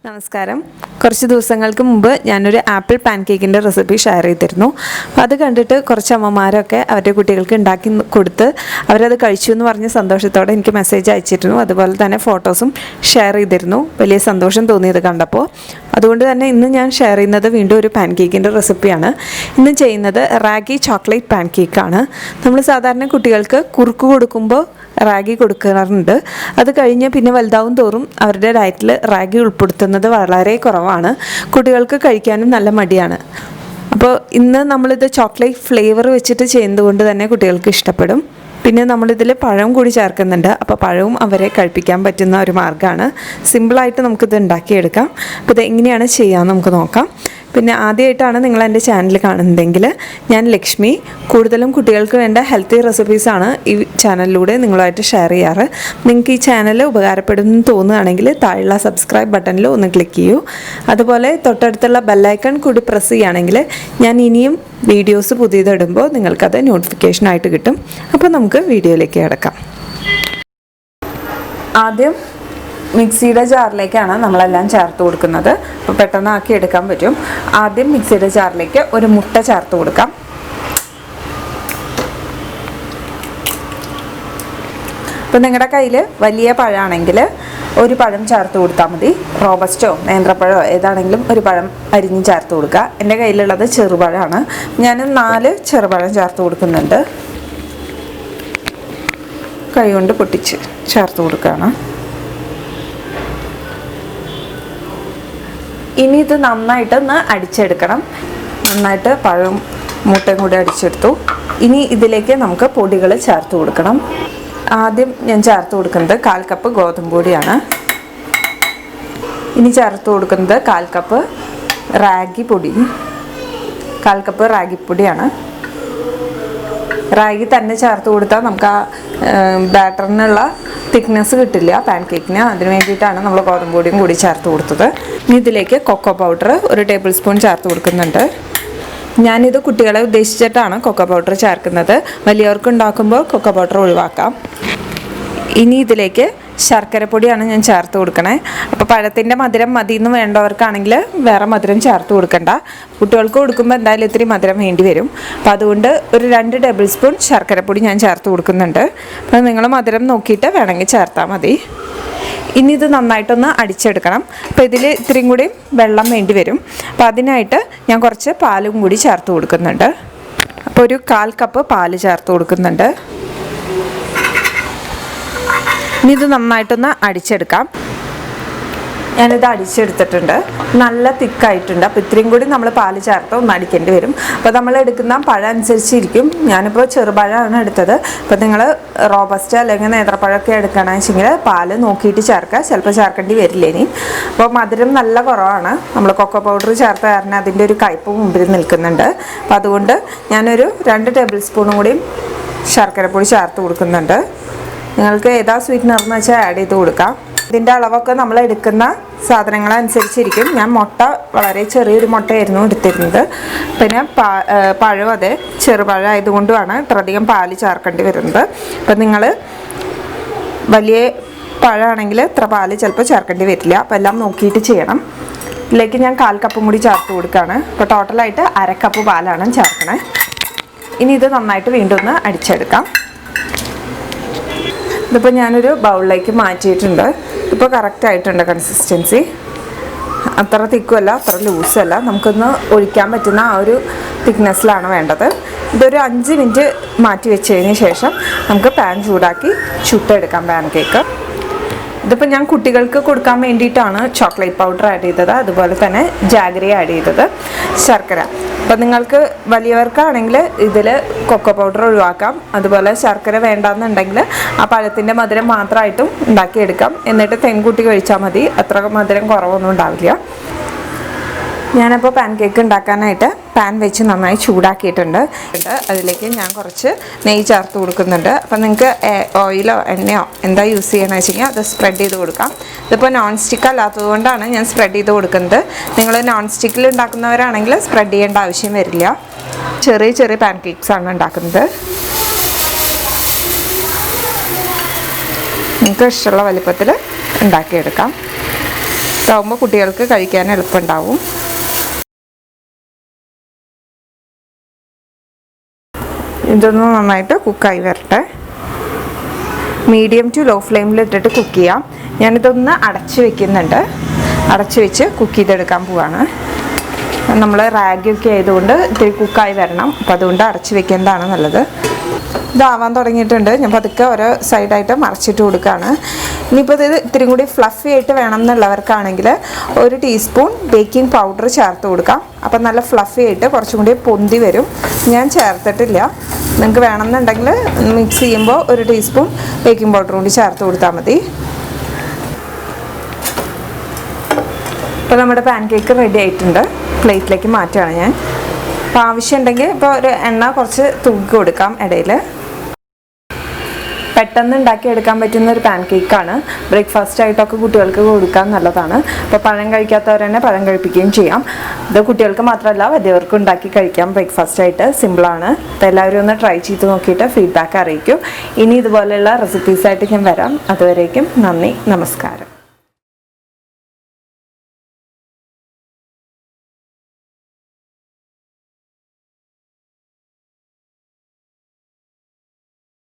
നമസ്കാരം. കുറച്ച് ദിവസങ്ങൾക്ക് മുമ്പ് ഞാനൊരു ആപ്പിൾ പാൻകേക്കിൻ്റെ റെസിപ്പി ഷെയർ ചെയ്തിരുന്നു. അപ്പോൾ അത് കണ്ടിട്ട് കുറച്ച് അമ്മമാരൊക്കെ അവരുടെ കുട്ടികൾക്ക് ഉണ്ടാക്കി കൊടുത്ത് അവരത് കഴിച്ചു എന്ന് പറഞ്ഞ സന്തോഷത്തോടെ എനിക്ക് മെസ്സേജ് അയച്ചിരുന്നു. അതുപോലെ തന്നെ ഫോട്ടോസും ഷെയർ ചെയ്തിരുന്നു. വലിയ സന്തോഷം തോന്നിയത് കണ്ടപ്പോൾ. അതുകൊണ്ട് തന്നെ ഇന്ന് ഞാൻ ഷെയർ ചെയ്യുന്നത് വീണ്ടും ഒരു പാൻകേക്കിൻ്റെ റെസിപ്പിയാണ്. ഇന്ന് ചെയ്യുന്നത് റാഗി ചോക്ലേറ്റ് പാൻകേക്കാണ്. നമ്മൾ സാധാരണ കുട്ടികൾക്ക് കുറുക്ക് കൊടുക്കുമ്പോൾ റാഗി കൊടുക്കാറുണ്ട്. അത് കഴിഞ്ഞ് പിന്നെ വലുതാവും തോറും അവരുടെ ഡയറ്റിൽ റാഗി ഉൾപ്പെടുത്തുന്നത് വളരെ കുറവാണ്. കുട്ടികൾക്ക് കഴിക്കാനും നല്ല മടിയാണ്. അപ്പോൾ ഇന്ന് നമ്മളിത് ചോക്ലേറ്റ് ഫ്ലേവർ വെച്ചിട്ട് ചെയ്യുന്നത് കൊണ്ട് തന്നെ കുട്ടികൾക്ക് ഇഷ്ടപ്പെടും. പിന്നെ നമ്മളിതിൽ പഴം കൂടി ചേർക്കുന്നുണ്ട്. അപ്പോൾ പഴവും അവരെ കഴിപ്പിക്കാൻ പറ്റുന്ന ഒരു മാർഗ്ഗമാണ്. സിമ്പിളായിട്ട് നമുക്കിത് ഉണ്ടാക്കിയെടുക്കാം. അപ്പോൾ ഇത് എങ്ങനെയാണ് ചെയ്യാമെന്ന് നമുക്ക് നോക്കാം. പിന്നെ ആദ്യമായിട്ടാണ് നിങ്ങൾ എൻ്റെ ചാനൽ കാണുന്നതെങ്കിൽ ഞാൻ ലക്ഷ്മി. കൂടുതലും കുട്ടികൾക്ക് വേണ്ട ഹെൽത്തി റെസിപ്പീസാണ് ഈ ചാനലിലൂടെ നിങ്ങളുമായിട്ട് ഷെയർ ചെയ്യാറ്. നിങ്ങൾക്ക് ഈ ചാനൽ ഉപകാരപ്പെടുമെന്ന് തോന്നുകയാണെങ്കിൽ താഴെയുള്ള സബ്സ്ക്രൈബ് ബട്ടണിൽ ഒന്ന് ക്ലിക്ക് ചെയ്യൂ. അതുപോലെ തൊട്ടടുത്തുള്ള ബെല്ലൈക്കൺ കൂടി പ്രസ് ചെയ്യുകയാണെങ്കിൽ ഞാൻ ഇനിയും വീഡിയോസ് പുതിയതിടുമ്പോൾ നിങ്ങൾക്കത് നോട്ടിഫിക്കേഷനായിട്ട് കിട്ടും. അപ്പോൾ നമുക്ക് വീഡിയോയിലേക്ക് കിടക്കാം. ആദ്യം മിക്സിയുടെ ജാറിലേക്കാണ് നമ്മളെല്ലാം ചേർത്ത് കൊടുക്കുന്നത്. അപ്പോൾ പെട്ടെന്ന് ആക്കി എടുക്കാൻ പറ്റും. ആദ്യം മിക്സിയുടെ ജാറിലേക്ക് ഒരു മുട്ട ചേർത്ത് കൊടുക്കാം. അപ്പോൾ നിങ്ങളുടെ കയ്യിൽ വലിയ പഴമാണെങ്കിൽ ഒരു പഴം ചേർത്ത് കൊടുത്താൽ മതി. റോബസ്റ്റോ നേന്ത്രപ്പഴമോ ഏതാണെങ്കിലും ഒരു പഴം അരിഞ്ഞ് ചേർത്ത് കൊടുക്കുക. എൻ്റെ കയ്യിലുള്ളത് ചെറുപഴമാണ്. ഞാൻ 4 ചെറുപഴം ചേർത്ത് കൊടുക്കുന്നുണ്ട്. കൈ കൊണ്ട് പൊട്ടിച്ച് ചേർത്ത് കൊടുക്കുകയാണ്. ഇനി ഇത് നന്നായിട്ടൊന്ന് അടിച്ചെടുക്കണം. നന്നായിട്ട് പഴവും മുട്ടയും കൂടി അടിച്ചെടുത്തു. ഇനി ഇതിലേക്ക് നമുക്ക് പൊടികൾ ചേർത്ത് കൊടുക്കണം. ആദ്യം ഞാൻ ചേർത്ത് കൊടുക്കുന്നത് 1/4 കപ്പ് ഗോതമ്പ് പൊടിയാണ്. ഇനി ചേർത്ത് കൊടുക്കുന്നത് 1/4 കപ്പ് റാഗി പൊടി. 1/4 കപ്പ് റാഗിപ്പൊടിയാണ്. റാഗി തന്നെ ചേർത്ത് കൊടുത്താൽ നമുക്ക് ആ ബാറ്ററിനുള്ള തിക്നെസ് കിട്ടില്ല പാൻകേക്കിന്. അതിന് വേണ്ടിയിട്ടാണ് നമ്മൾ ഗോതമ്പ് പൊടിയും കൂടി ചേർത്ത് കൊടുത്തത്. ഇനി ഇതിലേക്ക് കൊക്കോ പൗഡർ 1 ടേബിൾ സ്പൂൺ ചേർത്ത് കൊടുക്കുന്നുണ്ട്. ഞാനിത് കുട്ടികളെ ഉദ്ദേശിച്ചിട്ടാണ് കൊക്കോ പൗഡർ ചേർക്കുന്നത്. വലിയവർക്ക് ഉണ്ടാക്കുമ്പോൾ കൊക്കോ പൗഡർ ഒഴിവാക്കാം. ഇനി ഇതിലേക്ക് ശർക്കരപ്പൊടിയാണ് ഞാൻ ചേർത്ത് കൊടുക്കണേ. അപ്പോൾ പഴത്തിൻ്റെ മധുരം മതി എന്ന് വേണ്ടവർക്കാണെങ്കിൽ വേറെ മധുരം ചേർത്ത് കൊടുക്കണ്ട. കുട്ടികൾക്ക് കൊടുക്കുമ്പോൾ എന്തായാലും ഇത്തിരി മധുരം വേണ്ടി വരും. അപ്പോൾ അതുകൊണ്ട് ഒരു 2 ടേബിൾ സ്പൂൺ ശർക്കരപ്പൊടി ഞാൻ ചേർത്ത് കൊടുക്കുന്നുണ്ട്. അപ്പോൾ നിങ്ങൾ മധുരം നോക്കിയിട്ട് വേണമെങ്കിൽ ചേർത്താൽ മതി. ഇനി ഇത് നന്നായിട്ടൊന്ന് അടിച്ചെടുക്കണം. അപ്പോൾ ഇതിൽ ഇത്തിരിയും കൂടി വെള്ളം വേണ്ടി വരും. അപ്പോൾ അതിനായിട്ട് ഞാൻ കുറച്ച് പാലും കൂടി ചേർത്ത് കൊടുക്കുന്നുണ്ട്. അപ്പോൾ ഒരു 1/4 കപ്പ് പാല് ചേർത്ത് കൊടുക്കുന്നുണ്ട്. ഇനി ഇത് നന്നായിട്ടൊന്ന് അടിച്ചെടുക്കാം. ഞാനിത് അടിച്ചെടുത്തിട്ടുണ്ട്. നല്ല തിക്കായിട്ടുണ്ട്. അപ്പോൾ ഇത്രയും കൂടി നമ്മൾ പാല് ചേർത്ത് ഒന്ന് അടിക്കേണ്ടി വരും. അപ്പോൾ നമ്മൾ എടുക്കുന്ന പഴം അനുസരിച്ചിരിക്കും. ഞാനിപ്പോൾ ചെറുപഴമാണ് എടുത്തത്. അപ്പോൾ നിങ്ങൾ റോബസ്റ്റ് അല്ലെങ്കിൽ നേന്ത്രപ്പഴമൊക്കെ എടുക്കണമെന്ന് വെച്ചെങ്കിൽ പാല് നോക്കിയിട്ട് ചേർക്കുക. ചിലപ്പോൾ ചേർക്കേണ്ടി വരില്ല ഇനി. അപ്പോൾ മധുരം നല്ല കുറവാണ്. നമ്മൾ കൊക്കോ പൗഡർ ചേർത്ത കാരണം അതിൻ്റെ ഒരു കയ്പ്പ് മുമ്പിൽ നിൽക്കുന്നുണ്ട്. അപ്പോൾ അതുകൊണ്ട് ഞാനൊരു 2 ടേബിൾ സ്പൂണും കൂടി ശർക്കരപ്പൊടി ചേർത്ത് കൊടുക്കുന്നുണ്ട്. നിങ്ങൾക്ക് ഏതാ സ്വീറ്റ്നർ എന്ന് വെച്ചാൽ ആഡ് ചെയ്ത് കൊടുക്കാം. ഇതിൻ്റെ അളവൊക്കെ നമ്മൾ എടുക്കുന്ന സാധനങ്ങളനുസരിച്ചിരിക്കും. ഞാൻ മുട്ട വളരെ ചെറിയൊരു മുട്ടയായിരുന്നു എടുത്തിരുന്നത്. പിന്നെ പഴം അതെ ചെറുപഴം ആയതുകൊണ്ടുമാണ് ഇത്രയധികം പാല് ചേർക്കേണ്ടി വരുന്നത്. അപ്പം നിങ്ങൾ വലിയ പഴമാണെങ്കിൽ ഇത്ര പാല് ചിലപ്പോൾ ചേർക്കേണ്ടി വരില്ല. അപ്പോൾ എല്ലാം നോക്കിയിട്ട് ചെയ്യണം. ഇതിലേക്ക് ഞാൻ 1/4 കപ്പും കൂടി ചേർത്ത് കൊടുക്കുകയാണ്. അപ്പോൾ ടോട്ടലായിട്ട് 1/2 കപ്പ് പാലാണ് ചേർക്കണേ. ഇനി ഇത് നന്നായിട്ട് വീണ്ടും ഒന്ന് അടിച്ചെടുക്കാം. ഇതിപ്പോൾ ഞാനൊരു ബൗളിലേക്ക് മാറ്റിയിട്ടുണ്ട്. ഇപ്പോൾ കറക്റ്റായിട്ടുണ്ട് കൺസിസ്റ്റൻസി. അത്ര തിക്കുമല്ല അത്ര ലൂസല്ല. നമുക്കൊന്ന് ഒഴിക്കാൻ പറ്റുന്ന ആ ഒരു തിക്നെസ്സിലാണ് വേണ്ടത്. ഇതൊരു 5 മിനിറ്റ് മാറ്റി വെച്ചതിന് ശേഷം നമുക്ക് പാൻ ചൂടാക്കി ചുട്ടെടുക്കാം പാൻകേക്ക്. ഇതിപ്പോൾ ഞാൻ കുട്ടികൾക്ക് കൊടുക്കാൻ വേണ്ടിയിട്ടാണ് ചോക്ലേറ്റ് പൗഡർ ആഡ് ചെയ്തത്. അതുപോലെ തന്നെ ജാഗരി ആഡ് ചെയ്തത്, ശർക്കര. അപ്പോൾ നിങ്ങൾക്ക് വലിയവർക്കാണെങ്കിൽ ഇതിൽ കൊക്കോ പൗഡർ ഒഴിവാക്കാം. അതുപോലെ ശർക്കര വേണ്ടാന്നുണ്ടെങ്കിൽ ആ പഴത്തിൻ്റെ മധുരം മാത്രമായിട്ടും ഉണ്ടാക്കിയെടുക്കാം. എന്നിട്ട് തെൻകൂട്ടി കഴിച്ചാൽ മതി. അത്ര മധുരം കുറവൊന്നും ഉണ്ടാവില്ല. ഞാനപ്പോൾ പാൻകേക്ക് ഉണ്ടാക്കാനായിട്ട് പാൻ വെച്ച് നന്നായി ചൂടാക്കിയിട്ടുണ്ട്. അതിലേക്ക് ഞാൻ കുറച്ച് നെയ്യ് ചേർത്ത് കൊടുക്കുന്നുണ്ട്. അപ്പോൾ നിങ്ങൾക്ക് ഓയിലോ എണ്ണയോ എന്താ യൂസ് ചെയ്യണമെന്ന് വെച്ച് കഴിഞ്ഞാൽ അത് സ്പ്രെഡ് ചെയ്ത് കൊടുക്കാം. ഇതിപ്പോൾ നോൺ സ്റ്റിക്ക് അല്ലാത്തത് കൊണ്ടാണ് ഞാൻ സ്പ്രെഡ് ചെയ്ത് കൊടുക്കുന്നത്. നിങ്ങൾ നോൺ സ്റ്റിക്കിൽ ഉണ്ടാക്കുന്നവരാണെങ്കിൽ സ്പ്രെഡ് ചെയ്യേണ്ട ആവശ്യം വരില്ല. ചെറിയ ചെറിയ പാൻകേക്ക്സാണ് ഉണ്ടാക്കുന്നത്. നിങ്ങൾക്ക് ഇഷ്ടമുള്ള വലിപ്പത്തിൽ ഉണ്ടാക്കിയെടുക്കാം. ഇതാവുമ്പോൾ കുട്ടികൾക്ക് കഴിക്കാൻ എളുപ്പമുണ്ടാവും. ഇതൊന്ന് നന്നായിട്ട് കുക്കായി വരട്ടെ. മീഡിയം ടു ലോ ഫ്ലെയിമിലിട്ടിട്ട് കുക്ക് ചെയ്യാം. ഞാനിതൊന്ന് അടച്ച് വെക്കുന്നുണ്ട്. അടച്ച് വെച്ച് കുക്ക് ചെയ്തെടുക്കാൻ പോവാണ്. നമ്മൾ റാഗിയൊക്കെ ആയതുകൊണ്ട് ഇത്തിരി കുക്കായി വരണം. അപ്പോൾ അതുകൊണ്ട് അടച്ച് വെക്കുന്നതാണ് നല്ലത്. ഇതാവാൻ തുടങ്ങിയിട്ടുണ്ട്. ഞാൻ പതുക്കെ ഓരോ സൈഡായിട്ട് മറിച്ചിട്ട് കൊടുക്കുകയാണ്. ഇനിയിപ്പോൾ ഇത് ഇത്തിരി കൂടി ഫ്ലഫി ആയിട്ട് വേണം എന്നുള്ളവർക്കാണെങ്കിൽ 1 ടീസ്പൂൺ ബേക്കിംഗ് പൗഡർ ചേർത്ത് കൊടുക്കാം. അപ്പം നല്ല ഫ്ലഫി ആയിട്ട് കുറച്ചും കൂടി പൊന്തി വരും. ഞാൻ ചേർത്തിട്ടില്ല. നിങ്ങൾക്ക് വേണമെന്നുണ്ടെങ്കിൽ മിക്സ് ചെയ്യുമ്പോൾ 1 ടീസ്പൂൺ ബേക്കിംഗ് പൗഡർ കൂടി ചേർത്ത് കൊടുത്താൽ മതി. ഇപ്പോൾ നമ്മുടെ പാൻകേക്ക് റെഡി ആയിട്ടുണ്ട്. പ്ലേറ്റിലേക്ക് മാറ്റുകയാണ് ഞാൻ. അപ്പോൾ ആവശ്യമുണ്ടെങ്കിൽ ഇപ്പോൾ ഒരു എണ്ണ കുറച്ച് തൂക്കി കൊടുക്കാം ഇടയിൽ. പെട്ടെന്ന് ഉണ്ടാക്കിയെടുക്കാൻ പറ്റുന്ന ഒരു പാൻകേക്കാണ്. ബ്രേക്ക്ഫാസ്റ്റ് ആയിട്ടൊക്കെ കുട്ടികൾക്ക് കൊടുക്കാൻ നല്ലതാണ്. അപ്പോൾ പഴം കഴിക്കാത്തവർ തന്നെ പഴം കഴിപ്പിക്കുകയും ചെയ്യാം. ഇത് കുട്ടികൾക്ക് മാത്രമല്ല വലിയവർക്കും ഉണ്ടാക്കി കഴിക്കാം. ബ്രേക്ക്ഫാസ്റ്റ് ആയിട്ട് സിമ്പിളാണ്. അപ്പോൾ എല്ലാവരും ഒന്ന് ട്രൈ ചെയ്ത് നോക്കിയിട്ട് ഫീഡ്ബാക്ക് അറിയിക്കും. ഇനി ഇതുപോലെയുള്ള റെസിപ്പീസായിട്ട് ഞാൻ വരാം. അതുവരേക്കും നന്ദി, നമസ്കാരം.